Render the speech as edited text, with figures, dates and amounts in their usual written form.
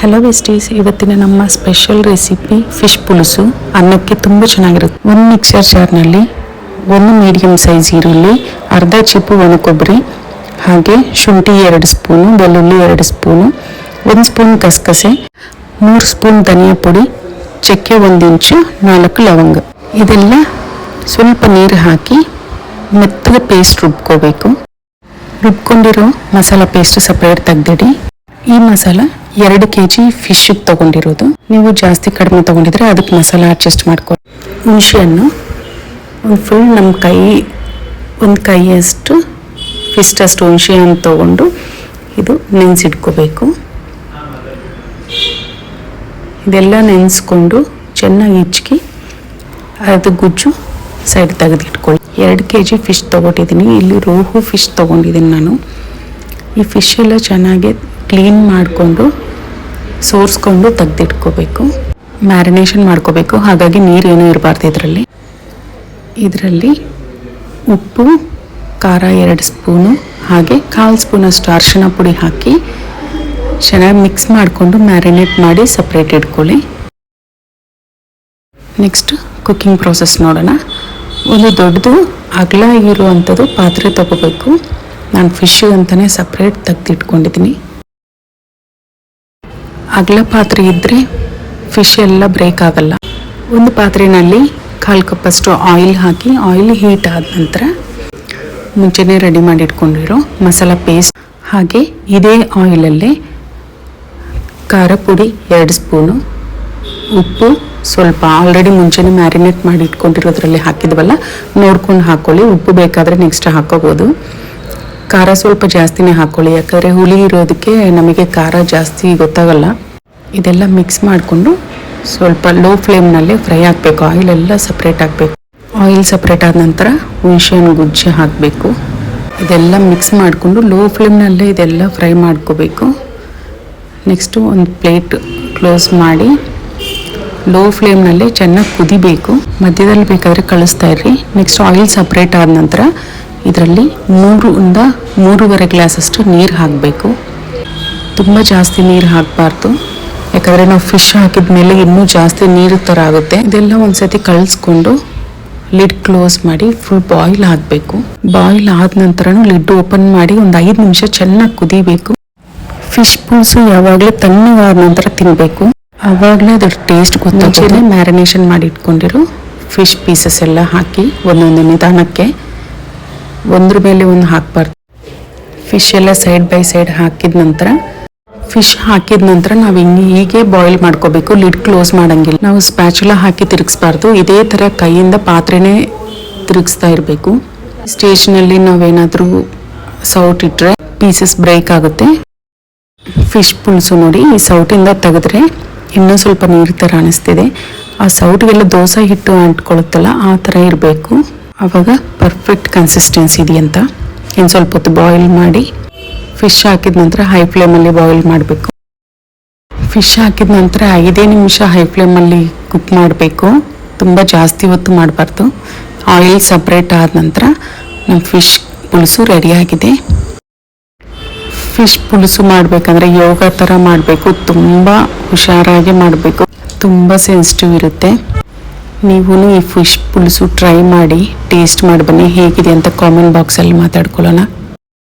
Hello besties, ಇವತ್ತಿನ ನಮ್ಮ special recipe fish ಪುಲುಸು. ಅನ್ನಕ್ಕೆ ತುಂಬ ಚೆನ್ನಾಗಿರುತ್ತೆ. ಒಂದು ಮಿಕ್ಸರ್ ಜಾರ್ನಲ್ಲಿ ಒಂದು ಮೀಡಿಯಮ್ ಸೈಜ್ ಈರುಳ್ಳಿ, ಅರ್ಧ ಚಿಪ್ಪು ಒಣ ಕೊಬ್ಬರಿ, ಹಾಗೆ ಶುಂಠಿ 2 ಸ್ಪೂನು, ಬೆಳ್ಳುಳ್ಳಿ 2 ಸ್ಪೂನು, 1 ಸ್ಪೂನ್ ಕಸಕಸೆ, 3 ಸ್ಪೂನ್ ಧನಿಯಾ ಪುಡಿ, ಚಕ್ಕೆ 1 ಇಂಚು, 4 ಲವಂಗ. ಇದೆಲ್ಲ ಸ್ವಲ್ಪ ನೀರು ಹಾಕಿ ಮೆತ್ತಗೆ ಪೇಸ್ಟ್ ರುಬ್ಕೋಬೇಕು. ರುಬ್ಕೊಂಡಿರೋ ಮಸಾಲ ಪೇಸ್ಟ್ ಸಪ್ರೇಟ್ ತೆಗೆದಿಡಿ. ಈ ಮಸಾಲ 2 kg ಫಿಶ್ಗೆ ತೊಗೊಂಡಿರೋದು. ನೀವು ಜಾಸ್ತಿ ಕಡಿಮೆ ತೊಗೊಂಡಿದ್ರೆ ಅದಕ್ಕೆ ಮಸಾಲ ಅಡ್ಜಸ್ಟ್ ಮಾಡ್ಕೊ. ಹುಣಸೆಹಣ್ಣು ಒಂದು ಫುಲ್ ನಮ್ಮ ಒಂದು ಕೈಯಷ್ಟು ಫಿಸ್ಟಷ್ಟು ಹುಣಸೆಹಣ್ಣು ತೊಗೊಂಡು ಇದು ನೆನೆಸಿಟ್ಕೋಬೇಕು. ಇದೆಲ್ಲ ನೆನೆಸ್ಕೊಂಡು ಚೆನ್ನಾಗಿ ಹಿಚ್ಕಿ ಅದು ಗುಜ್ಜು ಸೈಡ್ ತೆಗೆದಿಟ್ಕೊಳ್ಳಿ. 2 kg ಫಿಶ್ ತೊಗೊಂಡಿದ್ದೀನಿ. ಇಲ್ಲಿ ರೋಹು ಫಿಶ್ ತೊಗೊಂಡಿದ್ದೀನಿ ನಾನು. ಈ ಫಿಶ್ ಎಲ್ಲ ಚೆನ್ನಾಗಿ ಕ್ಲೀನ್ ಮಾಡಿಕೊಂಡು ಸೋರಿಸ್ಕೊಂಡು ತೆಗೆದಿಟ್ಕೋಬೇಕು. ಮ್ಯಾರಿನೇಷನ್ ಮಾಡ್ಕೋಬೇಕು, ಹಾಗಾಗಿ ನೀರೇನೂ ಇರಬಾರ್ದು. ಇದರಲ್ಲಿ ಉಪ್ಪು, ಖಾರ 2 ಸ್ಪೂನು, ಹಾಗೆ 1/4 ಸ್ಪೂನಷ್ಟು ಅರಿಶಿಣ ಪುಡಿ ಹಾಕಿ ಚೆನ್ನಾಗಿ ಮಿಕ್ಸ್ ಮಾಡಿಕೊಂಡು ಮ್ಯಾರಿನೇಟ್ ಮಾಡಿ ಸಪ್ರೇಟ್ ಇಟ್ಕೊಳ್ಳಿ. ನೆಕ್ಸ್ಟ್ ಕುಕ್ಕಿಂಗ್ ಪ್ರೋಸೆಸ್ ನೋಡೋಣ. ಒಂದು ದೊಡ್ಡದು ಅಗಲ ಇರುವಂಥದ್ದು ಪಾತ್ರೆ ತಗೋಬೇಕು. ನಾನು ಫಿಶ್ಗೆ ಅಂತಲೇ ಸಪ್ರೇಟ್ ತೆಗೆದಿಟ್ಕೊಂಡಿದ್ದೀನಿ. ಅಗಲ ಪಾತ್ರೆ ಇದ್ದರೆ ಫಿಶ್ ಎಲ್ಲ ಬ್ರೇಕ್ ಆಗಲ್ಲ. ಒಂದು ಪಾತ್ರೆಯಲ್ಲಿ 1/4 ಕಪ್ಪಷ್ಟು ಆಯಿಲ್ ಹಾಕಿ, ಆಯಿಲ್ ಹೀಟ್ ಆದ ನಂತರ ಮುಂಚೆನೇ ರೆಡಿ ಮಾಡಿ ಇಟ್ಕೊಂಡಿರೋ ಮಸಾಲ ಪೇಸ್ಟ್, ಹಾಗೆ ಇದೇ ಆಯಿಲಲ್ಲೇ ಖಾರ ಪುಡಿ 2 ಸ್ಪೂನು, ಉಪ್ಪು ಸ್ವಲ್ಪ ಆಲ್ರೆಡಿ ಮುಂಚೆನೇ ಮ್ಯಾರಿನೇಟ್ ಮಾಡಿ ಇಟ್ಕೊಂಡಿರೋದ್ರಲ್ಲಿ ಹಾಕಿದ್ವಲ್ಲ, ನೋಡ್ಕೊಂಡು ಹಾಕ್ಕೊಳ್ಳಿ. ಉಪ್ಪು ಬೇಕಾದರೆ ನೆಕ್ಸ್ಟ್ ಹಾಕೋಬೋದು. ಖಾರ ಸ್ವಲ್ಪ ಜಾಸ್ತಿನೇ ಹಾಕ್ಕೊಳ್ಳಿ, ಯಾಕಂದರೆ ಹುಳಿ ಇರೋದಕ್ಕೆ ನಮಗೆ ಖಾರ ಜಾಸ್ತಿ ಗೊತ್ತಾಗಲ್ಲ. ಇದೆಲ್ಲ ಮಿಕ್ಸ್ ಮಾಡಿಕೊಂಡು ಸ್ವಲ್ಪ ಲೋ ಫ್ಲೇಮ್ನಲ್ಲೇ ಫ್ರೈ ಆಗಬೇಕು. ಆಯಿಲೆಲ್ಲ ಸಪ್ರೇಟ್ ಆಗಬೇಕು. ಆಯಿಲ್ ಸಪ್ರೇಟ್ ಆದ ನಂತರ ಹುಣಸೆಹಣ್ಣು ಗುಜ್ಜು ಹಾಕಬೇಕು. ಇದೆಲ್ಲ ಮಿಕ್ಸ್ ಮಾಡಿಕೊಂಡು ಲೋ ಫ್ಲೇಮ್ನಲ್ಲೇ ಇದೆಲ್ಲ ಫ್ರೈ ಮಾಡ್ಕೋಬೇಕು. ನೆಕ್ಸ್ಟು ಒಂದು ಪ್ಲೇಟ್ ಕ್ಲೋಸ್ ಮಾಡಿ ಲೋ ಫ್ಲೇಮ್ನಲ್ಲೇ ಚೆನ್ನಾಗಿ ಕುದಿಬೇಕು. ಮಧ್ಯದಲ್ಲಿ ಬೇಕಾದರೆ ಕಳಿಸ್ತಾ ಇರ್ರಿ. ನೆಕ್ಸ್ಟ್ ಆಯಿಲ್ ಸಪ್ರೇಟ್ ಆದ ನಂತರ ಇದರಲ್ಲಿ 3 ಇಂದ 3.5 ಗ್ಲಾಸಷ್ಟು ನೀರು ಹಾಕಬೇಕು. ತುಂಬ ಜಾಸ್ತಿ ನೀರು ಹಾಕಬಾರ್ದು, ಯಾಕಂದರೆ ನಾವು ಫಿಶ್ ಹಾಕಿದ ಮೇಲೆ ಇನ್ನೂ ಜಾಸ್ತಿ ನೀರು ಥರ ಆಗುತ್ತೆ. ಇದೆಲ್ಲ ಒಂದ್ಸತಿ ಕಳಿಸ್ಕೊಂಡು ಲಿಡ್ ಕ್ಲೋಸ್ ಮಾಡಿ ಫುಲ್ ಬಾಯ್ಲ್ ಆಗಬೇಕು. ಬಾಯ್ಲ್ ಆದ ನಂತರನೂ ಲಿಡ್ ಓಪನ್ ಮಾಡಿ ಒಂದು 5 ನಿಮಿಷ ಚೆನ್ನಾಗಿ ಕುದಿಬೇಕು. ಫಿಶ್ ಪುಲ್ಸು ಯಾವಾಗಲೂ ತಣ್ಣಗಾದ ನಂತರ ತಿನ್ನಬೇಕು, ಆವಾಗಲೇ ಅದ್ರ ಟೇಸ್ಟ್ ಗೊತ್ತಾಗುತ್ತೆ. ಮ್ಯಾರಿನೇಷನ್ ಮಾಡಿ ಇಟ್ಕೊಂಡಿರೋ ಫಿಶ್ ಪೀಸಸ್ ಎಲ್ಲ ಹಾಕಿ ಒಂದೊಂದು ನಿಧಾನಕ್ಕೆ ಒಂದ್ರ ಮೇಲೆ ಒಂದು ಹಾಕಬಾರ್ದು. ಫಿಶ್ ಎಲ್ಲ ಸೈಡ್ ಬೈ ಸೈಡ್ ಹಾಕಿದ ನಂತರ ನಾವು ಹೀಗೆ ಬಾಯ್ಲ್ ಮಾಡ್ಕೋಬೇಕು. ಲಿಡ್ ಕ್ಲೋಸ್ ಮಾಡಂಗಿಲ್ಲ. ನಾವು ಸ್ಪ್ಯಾಚುಲಾ ಹಾಕಿ ತಿರುಗಿಸ್ಬಾರ್ದು. ಇದೇ ಥರ ಕೈಯಿಂದ ಪಾತ್ರೆನೇ ತಿರುಗಿಸ್ತಾ ಇರಬೇಕು. ಸ್ಟೇಜ್ನಲ್ಲಿ ನಾವೇನಾದರೂ ಸೌಟ್ ಇಟ್ಟರೆ ಪೀಸಸ್ ಬ್ರೇಕ್ ಆಗುತ್ತೆ. ಫಿಶ್ ಪುಲ್ಸು ನೋಡಿ, ಈ ಸೌಟಿಂದ ತೆಗೆದ್ರೆ ಇನ್ನೂ ಸ್ವಲ್ಪ ನೀರು ಥರ ಅನಿಸ್ತಿದೆ. ಆ ಸೌಟಿಗೆಲ್ಲ ದೋಸೆ ಹಿಟ್ಟು ಅಂಟ್ಕೊಳುತ್ತಲ್ಲ, ಆ ಥರ ಇರಬೇಕು. ಆವಾಗ ಪರ್ಫೆಕ್ಟ್ ಕನ್ಸಿಸ್ಟೆನ್ಸಿ ಇದೆಯಂತ. ಇನ್ನು ಸ್ವಲ್ಪ ಹೊತ್ತು ಬಾಯ್ಲ್ ಮಾಡಿ ಫಿಶ್ ಹಾಕಿದ ನಂತರ ಹೈ ಫ್ಲೇಮಲ್ಲಿ ಬಾಯ್ಲ್ ಮಾಡಬೇಕು. ಫಿಶ್ ಹಾಕಿದ ನಂತರ 5 ನಿಮಿಷ ಹೈ ಫ್ಲೇಮಲ್ಲಿ ಕುಕ್ ಮಾಡಬೇಕು. ತುಂಬ ಜಾಸ್ತಿ ಹೊತ್ತು ಮಾಡಬಾರ್ದು. ಆಯಿಲ್ ಸಪ್ರೇಟ್ ಆದ ನಂತರ ನಮ್ಮ ಫಿಶ್ ಪುಲುಸು ರೆಡಿಯಾಗಿದೆ. ಫಿಶ್ ಪುಲುಸು ಮಾಡಬೇಕಂದ್ರೆ ಯೋಗ ಥರ ಮಾಡಬೇಕು. ತುಂಬ ಹುಷಾರಾಗಿ ಮಾಡಬೇಕು. ತುಂಬ ಸೆನ್ಸಿಟಿವ್ ಇರುತ್ತೆ. ನೀವು ಈ ಫಿಶ್ ಪುಲುಸು ಟ್ರೈ ಮಾಡಿ ಟೇಸ್ಟ್ ಮಾಡಿ ಬನ್ನಿ. ಹೇಗಿದೆ ಅಂತ ಕಾಮೆಂಟ್ ಬಾಕ್ಸಲ್ಲಿ ಮಾತಾಡ್ಕೊಳ್ಳೋಣ.